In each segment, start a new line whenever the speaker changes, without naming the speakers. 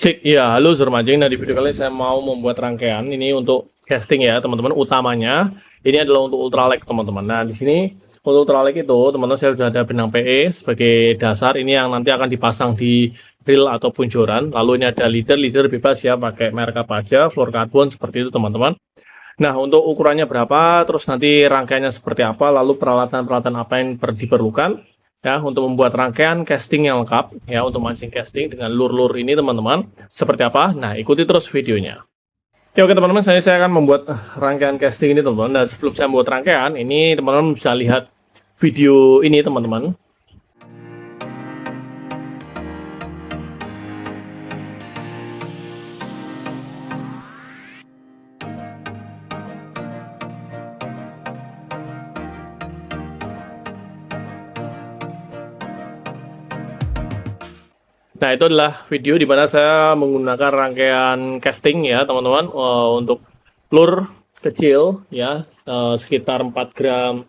Cek, ya halo Sur Mancing. Nah, di video kali ini saya mau membuat rangkaian ini untuk casting ya teman-teman. Utamanya ini adalah untuk ultralight teman-teman. Nah, di sini untuk ultralight itu teman-teman saya sudah ada benang PE sebagai dasar, ini yang nanti akan dipasang di reel ataupun joran. Lalu ini ada leader bebas ya, pakai merek apa aja, floor carbon seperti itu teman-teman. Nah, untuk ukurannya berapa, terus nanti rangkaiannya seperti apa, lalu peralatan-peralatan apa yang diperlukan ya untuk membuat rangkaian casting yang lengkap ya, untuk mancing casting dengan lure-lure ini teman-teman seperti apa. Nah, ikuti terus videonya ya. Oke teman-teman, saya akan membuat rangkaian casting ini teman-teman. Dan sebelum saya membuat rangkaian ini, teman-teman bisa lihat video ini teman-teman. Nah, itu adalah video di mana saya menggunakan rangkaian casting ya teman-teman, untuk lure kecil ya, sekitar 4 gram,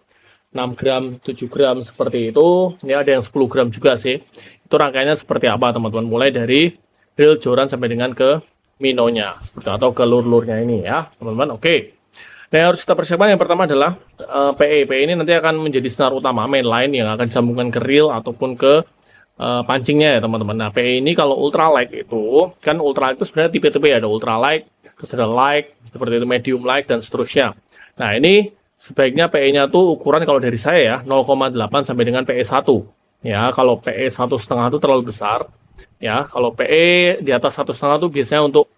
6 gram, 7 gram seperti itu. Ini ada yang 10 gram juga sih. Itu rangkaiannya seperti apa teman-teman, mulai dari reel, joran sampai dengan ke minonya seperti, atau ke lure-lurenya ini ya teman-teman. Oke. Nah, yang harus kita persiapkan yang pertama adalah PE. PE ini nanti akan menjadi senar utama mainline yang akan disambungkan ke reel ataupun ke pancingnya ya teman-teman. Nah, PE ini kalau ultralight itu kan, ultralight itu sebenarnya tipe-tipe ya, ada ultralight, terus ada light seperti itu, medium light dan seterusnya. Nah, ini sebaiknya PE-nya tuh ukuran kalau dari saya ya 0,8 sampai dengan PE 1 ya. Kalau PE 1,5 itu terlalu besar ya. Kalau PE di atas 1,5 tuh biasanya untuk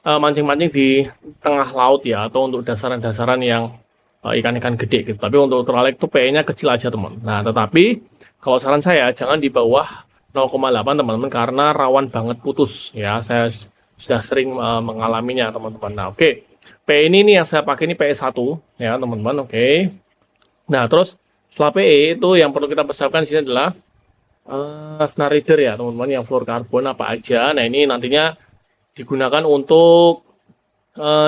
mancing-mancing di tengah laut ya, atau untuk dasaran-dasaran yang ikan-ikan gede gitu. Tapi untuk ultralight tuh PE-nya kecil aja teman. Nah, tetapi kalau saran saya jangan di bawah 0,8 teman-teman, karena rawan banget putus ya. Saya sudah sering mengalaminya teman-teman. Nah, oke. PE ini nih yang saya pakai ini PE 1 ya teman-teman. Oke. Nah, terus setelah PE itu yang perlu kita persiapkan di sini adalah snare reader ya teman-teman, yang floor carbon apa aja. Nah, ini nantinya digunakan untuk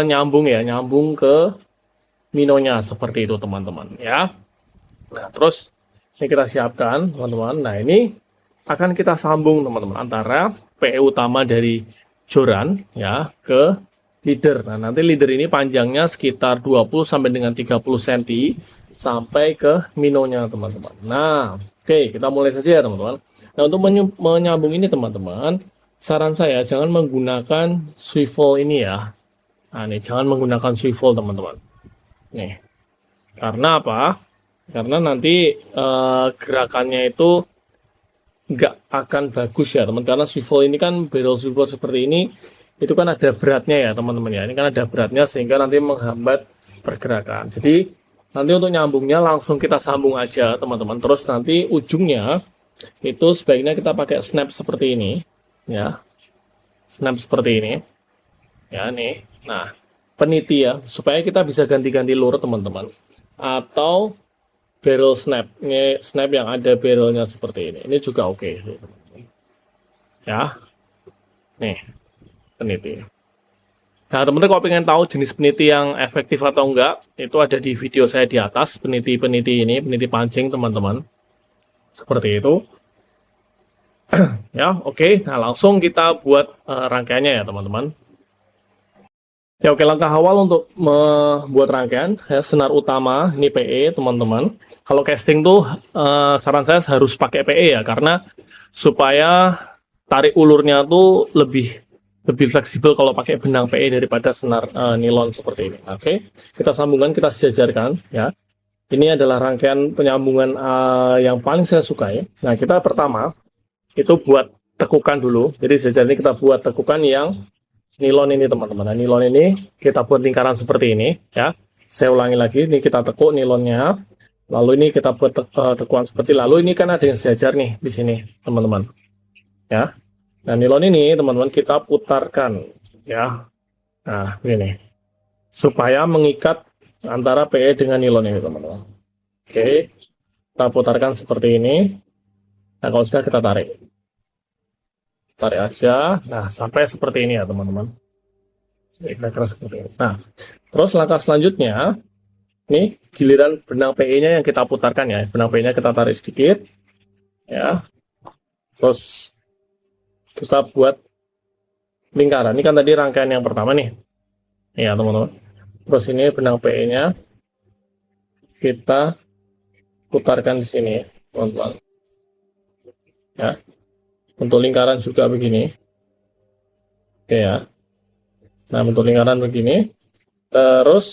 nyambung ya, nyambung ke minonya seperti itu teman-teman ya. Nah, terus ini kita siapkan teman-teman. Nah, ini akan kita sambung teman-teman antara PE utama dari joran ya ke leader. Nah, nanti leader ini panjangnya sekitar 20 sampai dengan 30 cm sampai ke minonya teman-teman. Nah, oke, kita mulai saja ya teman-teman. Nah, untuk menyambung ini teman-teman, saran saya jangan menggunakan swivel ini ya. Nah, ini jangan menggunakan swivel teman-teman. Nih. Karena apa? Karena nanti gerakannya itu nggak akan bagus ya teman, karena swivel ini kan, barrel swivel seperti ini itu kan ada beratnya ya teman-teman ya. Ini kan ada beratnya sehingga nanti menghambat pergerakan. Jadi nanti untuk nyambungnya langsung kita sambung aja teman-teman. Terus nanti ujungnya itu sebaiknya kita pakai snap seperti ini ya, snap seperti ini ya nih. Nah, peniti ya, supaya kita bisa ganti-ganti lure teman-teman, atau barrel snap, ini snap yang ada barrelnya seperti ini juga oke ya. Nih peniti. Nah teman-teman, kalau pengen tahu jenis peniti yang efektif atau enggak, itu ada di video saya di atas, peniti-peniti ini, peniti pancing teman-teman seperti itu ya. Oke. Nah, langsung kita buat rangkaiannya ya teman-teman. Ya, oke, langkah awal untuk membuat rangkaian ya, senar utama ini PE teman-teman. Kalau casting tuh saran saya harus pakai PE ya, karena supaya tarik ulurnya tuh lebih lebih fleksibel kalau pakai benang PE daripada senar nilon seperti ini. Oke, kita sambungkan, kita sejajarkan ya. Ini adalah rangkaian penyambungan yang paling saya suka ya. Nah, kita pertama itu buat tekukan dulu. Jadi sejajar ini kita buat tekukan yang nilon ini teman-teman. Nah, nilon ini kita buat lingkaran seperti ini ya. Saya ulangi lagi, ini kita tekuk nilonnya. Lalu ini kita buat tekuan seperti lalu ini kan ada yang sejajar nih di sini teman-teman. Ya. Nah, nilon ini teman-teman kita putarkan ya. Nah, ini supaya mengikat antara PE dengan nilon ini teman-teman. Oke, kita putarkan seperti ini. Nah, kalau sudah kita tarik aja. Nah, sampai seperti ini ya teman-teman. Kira-kira seperti ini. Nah, terus langkah selanjutnya, ini giliran benang PE-nya yang kita putarkan ya. Benang PE-nya kita tarik sedikit, ya. Terus kita buat lingkaran. Ini kan tadi rangkaian yang pertama nih, ya teman-teman. Terus ini benang PE-nya kita putarkan di sini, teman-teman. Ya, untuk lingkaran juga begini. Oke ya. Nah, bentuk lingkaran begini. Terus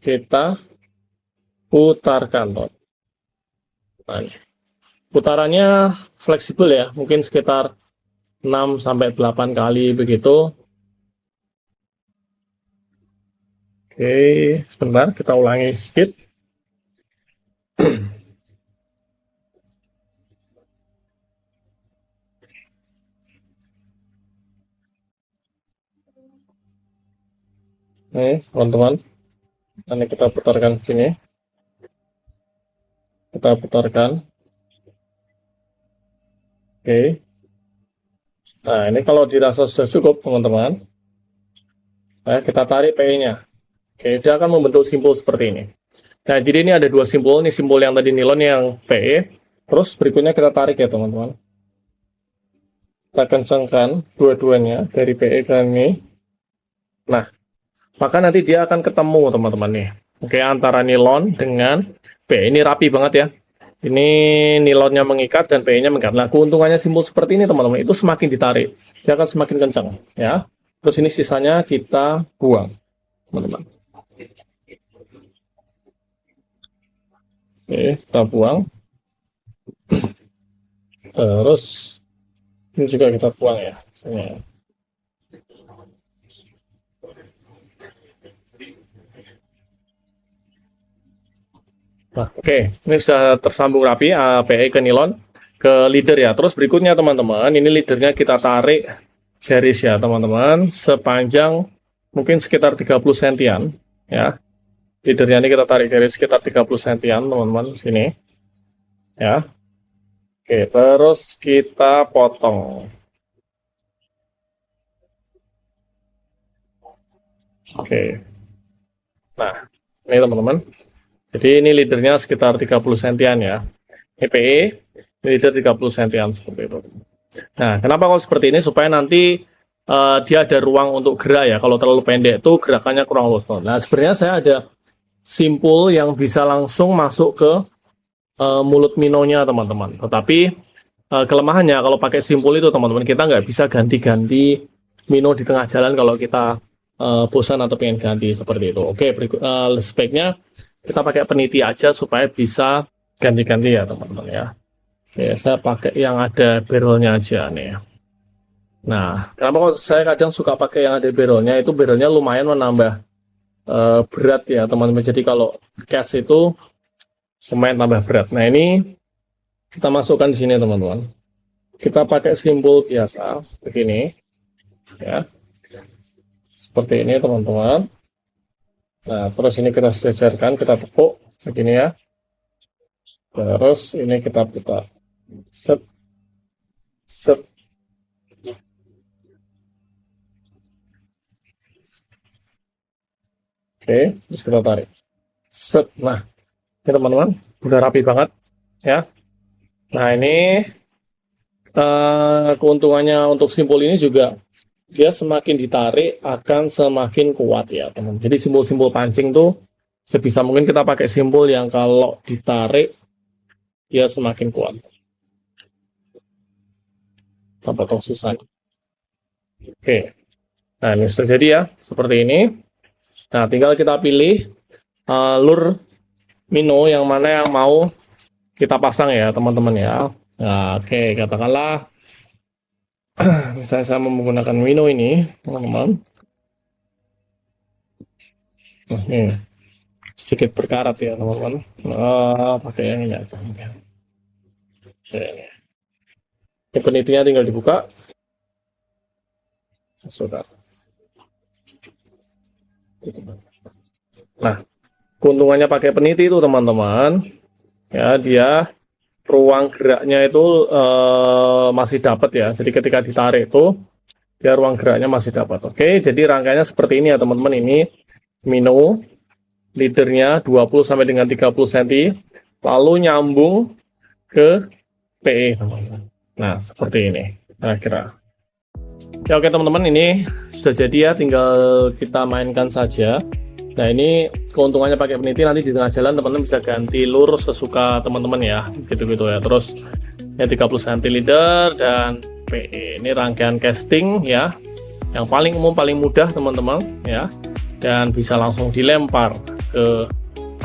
kita putarkan, Tot. Nah, putarannya fleksibel ya, mungkin sekitar 6-8 kali begitu. Oke, sebentar kita ulangi sedikit. Nih, teman-teman. Nanti kita putarkan sini. Kita putarkan. Oke. Nah, ini kalau dirasa sudah cukup, teman-teman. Nah, kita tarik PE-nya. Oke, dia akan membentuk simpul seperti ini. Nah, jadi ini ada dua simpul. Ini simpul yang tadi nilon yang PE. Terus berikutnya kita tarik ya, teman-teman. Kita kencangkan dua-duanya dari PE ke ini. Nah, maka nanti dia akan ketemu, teman-teman nih. Oke, antara nilon dengan PE. Ini rapi banget ya. Ini nilonnya mengikat dan PE-nya mengikat. Nah, keuntungannya simpul seperti ini, teman-teman, itu semakin ditarik, dia akan semakin kencang, ya. Terus ini sisanya kita buang, teman-teman. Oke, kita buang. Terus ini juga kita buang ya. Nah, oke, ini sudah tersambung rapi PE ke nilon ke leader ya. Terus berikutnya teman-teman, ini leadernya kita tarik garis ya teman-teman, sepanjang mungkin sekitar 30 sentian ya. Leadernya ini kita tarik garis sekitar 30 sentian teman-teman, sini ya. Oke, terus kita potong. Oke, nah ini teman-teman. Jadi ini leadernya sekitar 30 sentian ya. EPE, leader 30 sentian seperti itu. Nah, kenapa kalau seperti ini? Supaya nanti dia ada ruang untuk gerak ya. Kalau terlalu pendek itu gerakannya kurang lurus. Nah, sebenarnya saya ada simpul yang bisa langsung masuk ke mulut minonya teman-teman. Tetapi kelemahannya kalau pakai simpul itu teman-teman, kita nggak bisa ganti-ganti mino di tengah jalan kalau kita bosan atau pengen ganti seperti itu. Oke, sebaiknya kita pakai peniti aja supaya bisa ganti-ganti ya teman-teman ya. Oke, saya pakai yang ada barrelnya aja nih. Nah, kenapa kok saya kadang suka pakai yang ada barrelnya? Itu barrelnya lumayan menambah berat ya teman-teman. Jadi kalau cast itu lumayan tambah berat. Nah, ini kita masukkan di sini teman-teman. Kita pakai simpul biasa begini ya. Seperti ini teman-teman. Nah, terus ini kita sejajarkan, kita tepuk begini ya. Terus ini kita putar. Set. Set. Oke, terus kita tarik. Set. Nah, ini teman-teman, udah rapi banget ya. Nah, ini keuntungannya untuk simpul ini juga dia semakin ditarik akan semakin kuat ya teman. Jadi simpul-simpul pancing tuh sebisa mungkin kita pakai simpul yang kalau ditarik dia semakin kuat. Kita potong sisanya. Oke. Nah, ini sudah jadi ya, seperti ini. Nah, tinggal kita pilih lure minnow yang mana yang mau kita pasang ya, teman-teman ya. Nah, oke, katakanlah misalnya saya mau menggunakan minnow ini, teman-teman. Ini sedikit berkarat ya, teman-teman. Pakai yang ini aja. Ini penitinya tinggal dibuka. Sudah. Nah, keuntungannya pakai peniti itu teman-teman, ya dia ruang geraknya itu masih dapat ya. Jadi ketika ditarik itu dia ruang geraknya masih dapat. Oke, jadi rangkaiannya seperti ini ya teman-teman. Ini minnow, leadernya 20 sampai dengan 30 cm, lalu nyambung ke PE teman-teman. Nah, seperti ini kira-kira. Ya oke teman-teman, ini sudah jadi ya, tinggal kita mainkan saja. Nah, ini keuntungannya pakai peniti, nanti di tengah jalan teman-teman bisa ganti lure sesuka teman-teman ya, gitu-gitu ya. Terus ya 30 cm leader dan PE. Ini rangkaian casting ya, yang paling umum, paling mudah teman-teman ya, dan bisa langsung dilempar ke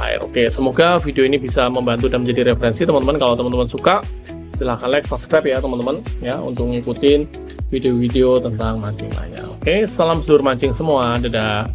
air. Oke, semoga video ini bisa membantu dan menjadi referensi teman-teman. Kalau teman-teman suka, silahkan like, subscribe ya teman-teman ya, untuk ngikutin video-video tentang mancing lainnya. Oke, salam sedulur mancing semua, dadah.